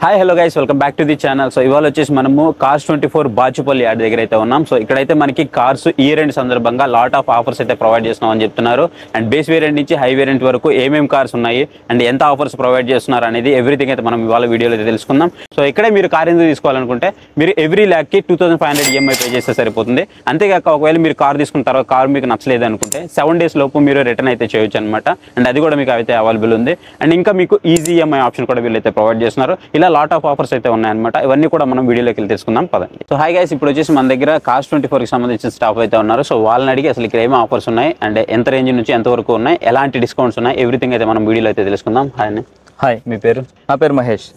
Hi hello guys, welcome back to the channel. So ఇవాళ వచ్చేసి మనము కార్స్ 24 బాచుపల్లి యాడ్ దగ్గర అయితే ఉన్నాం. సో ఇక్కడైతే మనకి కార్స్ ఇయర్ ఎండ్ సందర్భంగా లాట్ ఆఫ్ ఆఫర్స్ అయితే ప్రొవైడ్ చేస్తున్నాం అని చెప్తున్నారు. అండ్ బేస్ వేరియంట్ నుంచి హై వేరియంట్ వరకు ఏమేమి కార్స్ ఉన్నాయి అండ్ ఎంత ఆఫర్స్ ప్రొవైడ్ చేస్తున్నారు అనేది ఎవ్రీథింగ్ అయితే మనం ఇవాళ వీడియోలో అయితే తెలుసుకుందాం. సో ఇక్కడే మీరు కార్ ఎందుకు తీసుకోవాలనుకుంటే మీరు ఎవ్రీ ల్యాక్కి 2500 ఈఎంఐ పే చేస్తే సరిపోతుంది. అంతేకాక ఒకవేళ మీరు కార్ తీసుకున్న తర్వాత కార్ మీకు నచ్చలేదు అనుకుంటే 7 days లోపు మీరు రిటర్న్ అయితే చేయొచ్చు అనమాట. అండ్ అది కూడా మీకు అయితే అవైలబుల్ ఉంది. అండ్ ఇంకా మీకు ఈజీ ఈఎంఐ ఆప్షన్ కూడా వీళ్ళైతే ప్రొవైడ్ చేస్తున్నారు. ఇలా లాట్ ఆఫ్ ఆఫర్స్ అయితే ఉన్నాయన్నమాట. ఇవన్నీ కూడా మనం వీడియోలోకి వెళ్ళి తెలుసుకుందాం పదండి. సో హై గైస్, ఇప్పుడు వచ్చేసి మన దగ్గర కార్స్ 24 కి సంబంధించిన స్టాఫ్ అయితే ఉన్నారు. సో వాళ్ళని అడిగి అసలు ఇక్కడ ఏమేమి ఆఫర్స్ ఉన్నాయి అండ్ ఎంత రేంజ్ నుంచి ఎంత వరకు ఉన్నాయి, ఎలాంటి డిస్కౌంట్స్ ఉన్నాయి, ఎవ్రీథింగ్ అయితే మనం వీడియోలో అయితే తెలుసుకుందాం. హాయ్ అండి. హాయ్, మీ పేరు? నా పేరు మహేష్.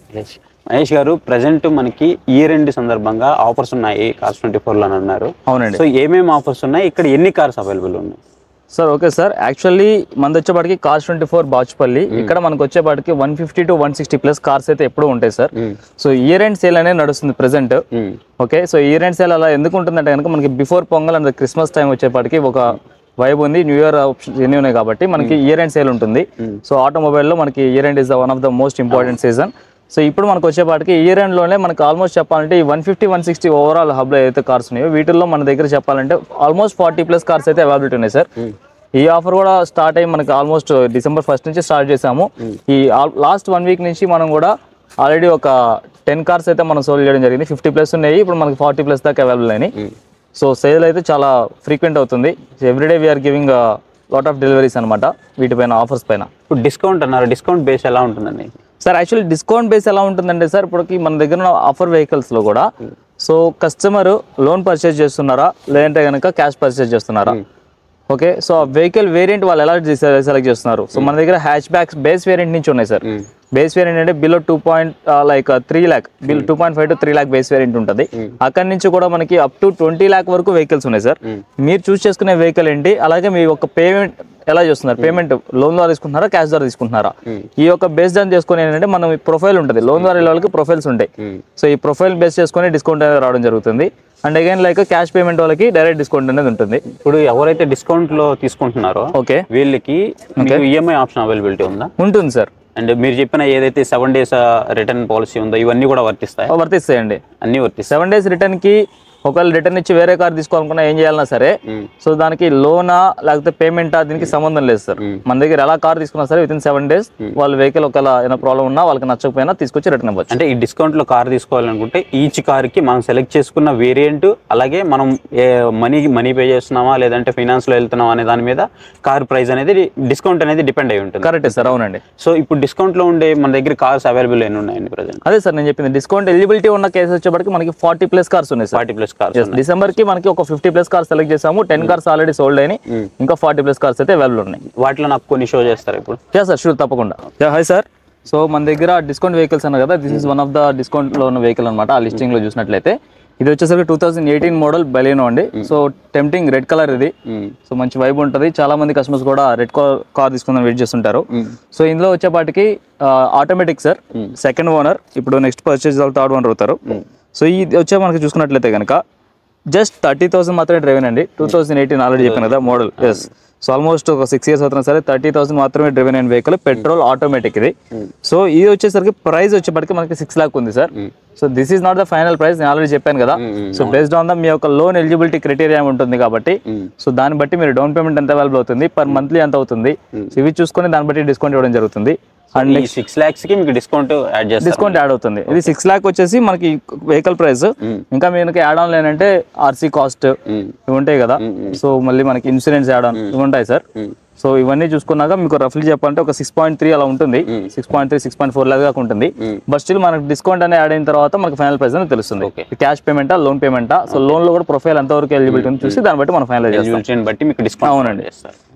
మహేష్ గారు, ప్రజెంట్ మనకి ఇయర్ ఎండ్ సందర్భంగా ఆఫర్స్ ఉన్నాయి కార్స్ 24లో అని అన్నారు. అవునండి. సో ఏమేమి ఆఫర్స్ ఉన్నాయి, ఇక్కడ ఎన్ని కార్స్ అవైలబుల్ ఉన్నాయి? సార్ ఓకే సార్, యాక్చువల్లీ మనది వచ్చేపాటికి కార్స్ 24 బాచుపల్లి. ఇక్కడ మనకు వచ్చేపాటికి 150 to 160 ప్లస్ కార్స్ అయితే ఎప్పుడు ఉంటాయి sir. So year end sale అనేది నడుస్తుంది present. Okay, so year end sale అలా ఎందుకు ఉంటుందంటే కనుక మనకి before pongal and Christmas time వచ్చేపాటికి ఒక వైబ్ ఉంది, న్యూ ఇయర్ ఆప్షన్స్ ఎన్ని ఉన్నాయి కాబట్టి మనకి ఇయర్ ఎండ్ సేల్ ఉంటుంది. సో ఆటోమొబైల్లో మనకి year end is one of the most important season. So ఇప్పుడు మనకు వచ్చేపాటికి ఇయర్ ఎండ్లోనే మనకు ఆల్మోస్ట్ చెప్పాలంటే ఈ 150, 160 ఓవరాల్ హబ్లో ఏదైతే కార్స్ ఉన్నాయో వీటిల్లో మన దగ్గర చెప్పాలంటే ఆల్మోస్ట్ 40 ప్లస్ కార్స్ అయితే అవైలబిలిటీ ఉన్నాయి సార్. ఈ ఆఫర్ కూడా స్టార్ట్ అయ్యి మనకి ఆల్మోస్ట్ December 1st నుంచి స్టార్ట్ చేసాము. ఈ లాస్ట్ 1 week నుంచి మనం కూడా ఆల్రెడీ ఒక 10 కార్స్ అయితే మనం సోల్ చేయడం జరిగింది. 50 ప్లస్ ఉన్నాయి, ఇప్పుడు మనకి 40 ప్లస్ దాకా అవైలబుల్ అయినాయి. సో సేల్ అయితే చాలా ఫ్రీక్వెంట్ అవుతుంది. Everyday we are giving lot of deliveries అనమాట వీటిపైన, ఆఫర్స్ పైన. ఇప్పుడు డిస్కౌంట్ అన్నారు, డిస్కౌంట్ బేస్ ఎలా ఉంటుందండి సార్? యాక్చువల్లీ డిస్కౌంట్ బేస్ ఎలా ఉంటుందంటే సార్, ఇప్పటికి మన దగ్గర ఉన్న ఆఫర్ వెహికల్స్లో కూడా సో కస్టమర్ లోన్ పర్చేజ్ చేస్తున్నారా లేదంటే కనుక క్యాష్ పర్చేజ్ చేస్తున్నారా, ఓకే, సో ఆ వెహికల్ వేరియంట్ వాళ్ళు ఎలా సెలెక్ట్ చేస్తున్నారు. సో మన దగ్గర హ్యాచ్ బ్యాక్స్ బేస్ వేరియంట్ నుంచి ఉన్నాయి సార్. బేస్ వేరియంట్ అంటే below 3 lakh, bill 2.5 to 3 lakh base variant ఉంటుంది. అక్కడి నుంచి కూడా మనకి అప్ టు 20 lakh వరకు వెహికల్స్ ఉన్నాయి సార్. మీరు చూస్ చేసుకునే వెహికల్ ఏంటి, అలాగే మీ యొక్క పేమెంట్ ఎలా చేస్తున్నారు, పేమెంట్ లోన్ ద్వారా తీసుకుంటున్నారా క్యాష్ ద్వారా తీసుకుంటున్నారా, ఈ యొక్క బేస్ దాన్ని చేసుకుని ఏంటంటే మనం ప్రొఫైల్ ఉంటుంది, లోన్ ద్వారా వాళ్ళకి ప్రొఫైల్స్ ఉంటాయి. సో ఈ ప్రొఫైల్ బేస్ చేసుకుని డిస్కౌంట్ అనేది రావడం జరుగుతుంది. And again like cash payment వాళ్ళకి డైరెక్ట్ డిస్కౌంట్ అనేది ఉంటుంది. ఇప్పుడు ఎవరైతే డిస్కౌంట్ లో తీసుకుంటున్నారో ఓకే వీళ్ళకి ఈఎంఐ ఆప్షన్ అవైలబిలిటీ ఉందా? ఉంటుంది సార్. అండ్ మీరు చెప్పిన ఏదైతే 7 days రిటర్న్ పాలసీ ఉందో ఇవన్నీ కూడా వర్తిస్తాయండి. అన్ని వర్తిస్తాయి. 7 days రిటర్న్ కి ఒకవేళ రిటర్న్ ఇచ్చి వేరే కార్ తీసుకోవాలనుకున్నా ఏం చేయాలన్నా సరే, సో దానికి లోనా లేకపోతే పేమెంటా దీనికి సంబంధం లేదు సార్. మన దగ్గర ఎలా కార్ తీసుకున్నా సరే వితిన్ 7 days వాళ్ళ వెహికల్ ఒకవేళ ఏమైనా ప్రాబ్లం ఉన్నా వాళ్ళకి నచ్చకపోయినా తీసుకొచ్చి రిటర్న్ ఇవ్వచ్చు. అంటే ఈ డిస్కౌంట్ లో కార్ తీసుకోవాలనుకుంటే ఈచ్ కార్ కి మనం సెలెక్ట్ చేసుకున్న వేరియంట్, అలాగే మనం మనీ పే చేస్తున్నామా లేదంటే ఫైనాన్స్ లో వెళ్తున్నామా అనే దాని మీద కార్ ప్రైస్ అనేది డిస్కౌంట్ అనేది డిపెండ్ అయి ఉంటుంది. కరెక్ట్ సార్, అవునండి. సో ఇప్పుడు డిస్కౌంట్ లో ఉండే మన దగ్గర కార్స్ అవైలబుల్ ఎన్ని ఉన్నాయండి ప్రెజెంట్? అదే సార్ నేను చెప్పింది, డిస్కౌంట్ ఎలిజిబిలిటీ ఉన్న కేసు వచ్చేప్పటికి మనకి 40 ప్లస్ కార్స్ ఉన్నాయి సార్. 40 plus cars. డిసెంబర్ కి మనకి ఒక 50 ప్లస్ కార్స్ సెలెక్ట్ చేసాము. 10 కార్స్ ఆల్రెడీ సోల్డ్ అయినాయి, ఇంకా 40 ప్లస్ కార్స్ అయితే అవైలబుల్ ఉన్నాయి. వాటిలో నాకు కొన్ని షో చేస్తారు ఇప్పుడు? సార్ షూర్, తప్పకుండా. హాయ్ సార్, సో మన దగ్గర డిస్కౌంట్ వెహికల్స్ అన్నారు కదా, this is one of the discount లో ఉన్న వెహికల్ అనమాట. ఆ లిస్టింగ్ లో చూసినట్లయితే ఇది వచ్చేసరికి 2018 మోడల్ బెలినో అండి. సో టెంప్టింగ్ రెడ్ కలర్ ఇది. సో మంచి వైబ్ ఉంటుంది. చాలా మంది కస్టమర్స్ కూడా రెడ్ కార్ తీసుకుందాం వెయిట్ చేస్తుంటారు. సో ఇందులో వచ్చేపాటికి ఆటోమేటిక్ సార్, సెకండ్ ఓనర్, ఇప్పుడు నెక్స్ట్ పర్చేజ్ థర్డ్ ఓనర్ అవుతారు. సో ఇది వచ్చే మనకి చూసుకున్నట్లయితే కనుక జస్ట్ 30,000 మాత్రమే డ్రైవెన్ అండి. 2018 ఆల్రెడీ చెప్పాను కదా మోడల్. ఎస్, సో ఆల్మోస్ట్ ఒక 6 years అవుతున్నా సరే 30,000 మాత్రమే డ్రైవెన్ అయిన వెహికల్, పెట్రోల్, ఆటోమేటిక్ ఇది. సో ఇది వచ్చేసరికి ప్రైస్ వచ్చేప్పటికి మనకి 6 lakh ఉంది sir. So this is not the final price, నేను ఆల్రెడీ చెప్పాను కదా. సో బేస్డ్ ఆన్ ద మీ యొక్క లోన్ ఎలిజిబిలిటీ క్రైటీరియా ఉంటుంది కాబట్టి సో దాన్ని బట్టి మీరు డౌన్ పేమెంట్ ఎంత అవైలబుల్ అవుతుంది, పర్ మంత్లీ ఎంత అవుతుంది, సో ఇవి చూసుకొని దాన్ని బట్టి డిస్కౌంట్ ఇవ్వడం జరుగుతుంది. అండ్ 6 lakhs కి మీకు డిస్కౌంట్ యాడ్ అవుతుంది. ఇది 6 lakh వచ్చేసి మనకి వెహికల్ ప్రైస్. ఇంకా మీకు యాడ్ ఆన్ లేనంటే ఆర్సీ కాస్ట్ ఇవి ఉంటాయి కదా, సో మళ్ళీ మనకి ఇన్సూరెన్స్ యాడ్ ఆన్ ఇవి ఉంటాయి సార్. సో ఇవన్నీ చూసుకున్నాక మీకు రఫ్లీ చెప్పాలంటే ఒక 6.3 అలా ఉంటుంది, 6.3, 6.4 లాగా ఉంటుంది. బట్ స్టిల్ మనకి డిస్కౌంట్ అనేది యాడ్ అయిన తర్వాత మనకి ఫైనల్ ప్రైస్ అనేది తెలుస్తుంది. క్యాష్ పేమెంటా లోన్ పేమెంటా, సో లోన్ లో కూడా ప్రొఫైల్ ఎంతవరకు ఎలిజిబిలిటీ ఉంది చూసి దాన్ని బట్టి మనం ఫైనల్ చేస్తాం. బట్టి మీకు డిస్కౌంట్. అవునండి,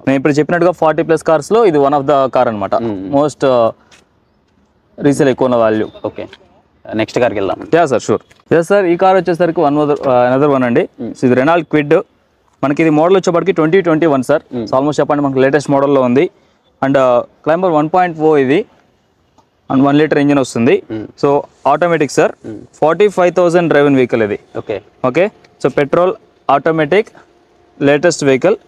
నేను ఇప్పుడు చెప్పినట్టుగా 40 ప్లస్ కార్స్ లో ఇది వన్ ఆఫ్ ద కార్ అనమాట, మోస్ట్ రీసేల్ ఎక్కువ ఉన్న వాల్యూ. ఓకే, నెక్స్ట్ కార్కి వెళ్దాం. Sir sure. సార్ ఈ కార్ వచ్చేసరికి అనదర్ వన్ అండి. సో ఇది రెనాల్డ్ క్విడ్. మనకి ఇది మోడల్ వచ్చేప్పటికి 2021 సార్. సో ఆల్మోస్ట్ చెప్పండి మనకి లేటెస్ట్ మోడల్లో ఉంది. అండ్ క్లైంబర్ 1.0 ఇది, అండ్ 1 liter ఇంజిన్ వస్తుంది. So automatic sir, 45,000 driven vehicle ఇది. Okay, so petrol, automatic, latest vehicle.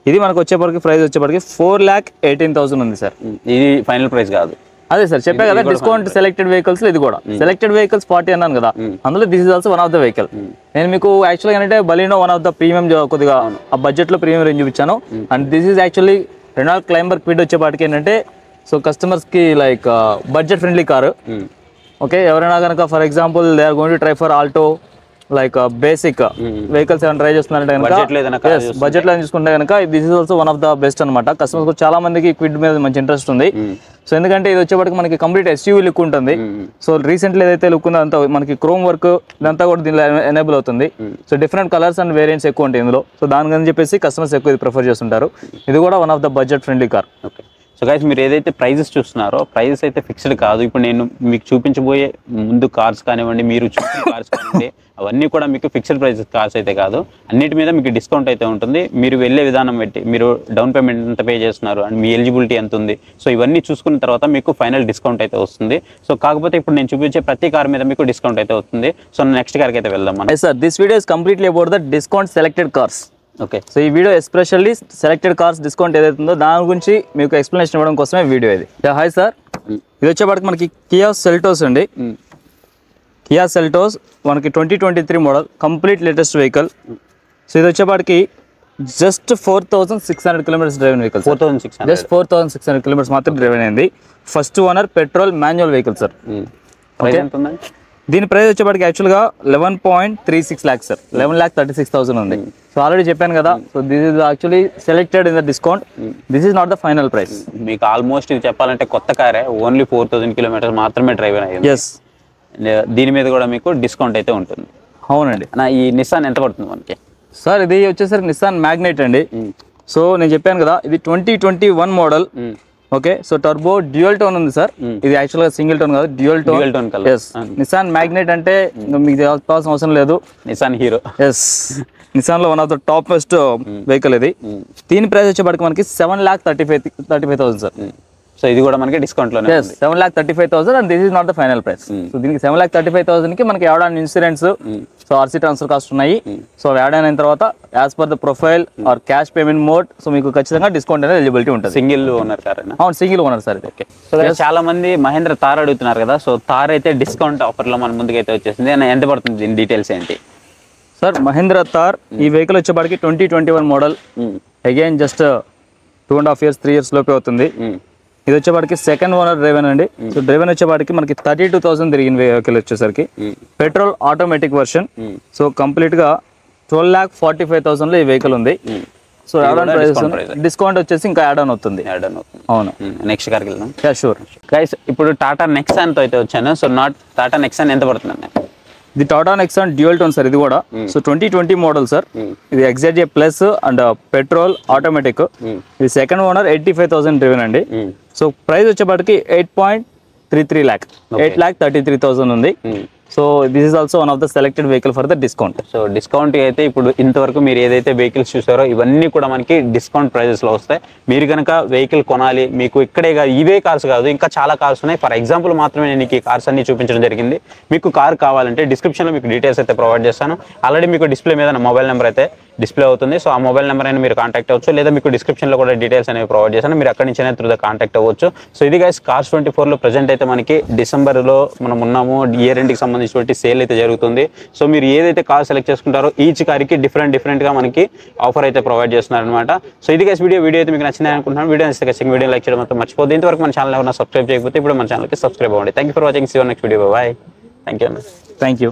ఇది మనకు వచ్చేప్పటికి ప్రైస్ వచ్చేప్పటికి 4,18,000 ఉంది సార్. ఇది ఫైనల్ ప్రైస్ కాదు, అదే సార్ చెప్పా కదా, డిస్కౌంట్ సెలెక్టెడ్ వెహికల్స్ ఇది కూడా సెలెక్టెడ్ వెహికల్స్ 40 అన్నాను కదా, అందులో this is also one of the vehicle. నేను మీకు యాక్చువల్గా ఏంటంటే Baleno one of the premium కొద్దిగా ఆ బడ్జెట్ లో ప్రీమియం రేంజ్ చూపించాను. And this is actually Renault Climber Kwid వచ్చేపాటికి ఏంటంటే సో కస్టమర్స్ కి like budget friendly car. Okay, ఎవరైనా కనుక for example they are going to try for Alto like basic vehicles ఏమైనా ట్రై చేస్తున్నారంటే కనుక బడ్జెట్ లో చూసుకుంటే కనుక this is also one of the best అనమాట. కస్టమర్స్ చాలా మందికి క్విడ్ మీద మంచి ఇంట్రెస్ట్ ఉంది. సో ఎందుకంటే ఇది వచ్చేప్పటికి మనకి కంప్లీట్ ఎస్యూవీ లుక్ ఉంటుంది. సో రీసెంట్లీ ఏదైతే లుక్ ఉందో అంతా మనకి క్రోమ్ వర్క్ ఇదంతా కూడా దీనిలో ఎనేబుల్ అవుతుంది. So different colours and variants ఎక్కువ ఉంటాయి ఇందులో. సో దానికని చెప్పేసి కస్టమర్స్ ఎక్కువ ఇది ప్రిఫర్ చేస్తుంటారు. ఇది కూడా one of the budget friendly car. Okay, so guys మీరు ఏదైతే ప్రైజెస్ చూస్తున్నారో ప్రైజెస్ అయితే ఫిక్స్డ్ కాదు. ఇప్పుడు నేను మీకు చూపించబోయే ముందు కార్స్ కానివ్వండి, మీరు చూసిన కార్స్ కానివ్వండి, అవన్నీ కూడా మీకు ఫిక్స్డ్ ప్రైజెస్ కార్స్ అయితే కాదు. అన్నిటి మీద మీకు డిస్కౌంట్ అయితే ఉంటుంది. మీరు వెళ్ళే విధానం బట్టి మీరు డౌన్ పేమెంట్ ఎంత పే చేస్తున్నారు అండ్ మీ ఎలిజిబిలిటీ ఎంత ఉంది, సో ఇవన్నీ చూసుకున్న తర్వాత మీకు ఫైనల్ డిస్కౌంట్ అయితే వస్తుంది. సో కాకపోతే ఇప్పుడు నేను చూపించే ప్రతి కార్ మీద మీకు డిస్కౌంట్ అయితే వస్తుంది. సో నెక్స్ట్ కార్కి అయితే వెళ్దాం మనం. Sir this video is completely about the discount selected cars. Okay, so ఈ video especially selected cars discount ఏదైతే ఉందో దాని గురించి మీకు ఎక్స్ప్లెనేషన్ ఇవ్వడం కోసమే వీడియో ఇది. హాయ్ సార్, ఇది వచ్చేపాటికి మనకి కియా సెల్టోస్ అండి. కియా సెల్టోస్ మనకి 2023 model complete latest vehicle. So ఇది వచ్చేపాటికి just 4600 kilometres drive vehicle. 4600 just 4600 kilometres మాత్రం డ్రైవ్ అయింది. First owner petrol manual vehicle sir. దీని ప్రైస్ వచ్చేపాటికి యాక్చువల్గా 11.36 lakhs సార్, 11,36,000 ఉంది. సో ఆల్రెడీ చెప్పాను కదా, so this is actually selected in the discount. This is not the final price. మీకు almost ఇది చెప్పాలంటే కొత్త కారే, ఓన్లీ 4000 కిలోమీటర్స్ మాత్రమే డ్రైవ్ అయ్యింది. ఎస్, దీని మీద కూడా మీకు డిస్కౌంట్ అయితే ఉంటుంది. అవునండి. ఈ నిస్సాన్ ఎంత పడుతుంది మనకి? సార్ ఇది వచ్చేసరికి నిస్సాన్ మ్యాగ్నైట్ అండి. సో నేను చెప్పాను కదా, ఇది 2021 model. Okay, so turbo dual tone ఉంది సార్. ఇది యాక్చువల్గా సింగిల్ టోన్ కాదు, dual tone colour. Yes, Nissan Magnite అంటే మీకు చెప్పాల్సిన అవసరం లేదు. Nissan hero. ఎస్, నిస్సాన్ లో one of the top best vehicle ఇది. దీని ప్రైస్ వచ్చేప్పటికి మనకి 7,35,000 సార్. సో ఇది కూడా మనకి డిస్కౌంట్ లో 7,35,000 and this is not the final price. So దీనికి 7,35,000 కి మనకి add on insurance, so RC transfer cost ఉన్నాయి. సో యాడ్ ఆన్ అయిన తర్వాత as per the profile are cash payment mode, so మీకు ఖచ్చితంగా డిస్కౌంట్ అనేది ఎలిజిబిలిటీ ఉంటుంది. Single owner car. అవును, సింగిల్ ఓనర్ సార్ ఇది. ఓకే, సో చాలా మంది మహేంద్ర థార్ అడుగుతున్నారు కదా, సో థార్ అయితే డిస్కౌంట్ ఆఫర్ లో మన ముందుకైతే వచ్చేసింది. ఎంత పడుతుంది, దీని డీటెయిల్స్ ఏంటి? సార్ మహేంద్ర థార్ ఈ వెహికల్ వచ్చేపాటికి 2021 model. Again just 2.5 years 3 years లోపే అవుతుంది. ఇది వచ్చేపాటికి సెకండ్ ఓనర్ డ్రైవెన్ అండి. సో డ్రైవెన్ వచ్చేపాటికి మనకి 32,000 తిరిగిన వెహికల్ వచ్చేసరికి petrol automatic version. So complete గా 12,45,000 లో ఈ వెహికల్ ఉంది. So add on price discount వచ్చేసి ఇంకా యాడ్ ఆన్ అవుతుంది. అవును, నెక్స్ట్ కార్కి వెళ్దాం. షూర్ గైస్, ఇప్పుడు టాటా నెక్సాన్ తో అయితే వచ్చాను. సో టాటా నెక్సాన్ ఎంత పడుతుంది? ఇది Tata Nexon dual tone sir. ఇది కూడా సో 2020 మోడల్ సార్. ఇది XZA plus and petrol automatic. ఇది సెకండ్ ఓనర్ 85,000 డ్రివెన్ అండి. సో ప్రైస్ వచ్చేపాటికి 8.33 lakh, 8,33,000 ఉంది. So this is also one of the selected vehicle for the discount. So discount అయితే ఇప్పుడు ఇంతవరకు మీరు ఏదైతే వెహికల్స్ చూసారో ఇవన్నీ కూడా మనకి డిస్కౌంట్ ప్రైజెస్ లో వస్తాయి. మీరు కనుక వెహికల్ కొనాలి, మీకు ఇక్కడే ఇవే కార్స్ కాదు ఇంకా చాలా కార్స్ ఉన్నాయి. ఫర్ ఎగ్జాంపుల్ మాత్రమే నేను ఈ కార్స్ అన్ని చూపించడం జరిగింది. మీకు కార్ కావాలంటే డిస్క్రిప్షన్ లో మీకు డీటెయిల్స్ అయితే ప్రొవైడ్ చేస్తాను. ఆల్రెడీ మీకు డిస్ప్లే మీద నా మొబైల్ నెంబర్ అయితే డిస్ప్లే అవుతుంది. సో ఆ మొబైల్ నెంబర్ అయినా మీరు కాంటాక్ట్ అవ్వచ్చు, లేదా మీకు డిస్క్రిప్షన్ లో కూడా డీటెయిల్స్ అనేవి ప్రొవైడ్ చేస్తాను. మీరు అక్కడి నుంచి అయినా త్రూ ద కాంటాక్ట్ అవ్వచ్చు. సో ఇది గైస్ కార్స్ 24 లో ప్రెజెంట్ అయితే మనకి డిసెంబర్ లో మనం ఉన్నాము. ఇయర్ ఎండ్ కి సంబంధించినటువంటి సేల్ అయితే జరుగుతుంది. సో మీరు ఏదైతే కార్ సెలెక్ట్ చేసుకుంటారో ఈచ్ కార్కి డిఫరెంట్ గా మనకి ఆఫర్ అయితే ప్రొవైడ్ చేస్తున్నారు అనమాట. సో ఇది గైస్ వీడియో అయితే మీకు నచ్చింది అనుకుంటున్నాను. వీడియో నచ్చితే ఖచ్చితంగా వీడియో లైక్ చేయడం మాత్రం మర్చిపోద్దు. ఇంతవరకు మన ఛానల్ ఎవరైనా సబ్స్క్రైబ్ చేయకపోతే ఇప్పుడు మన ఛానల్కి సబ్స్క్రైబ్ అవ్వండి. Thank you for watching. See you next video. Bye. Thank you.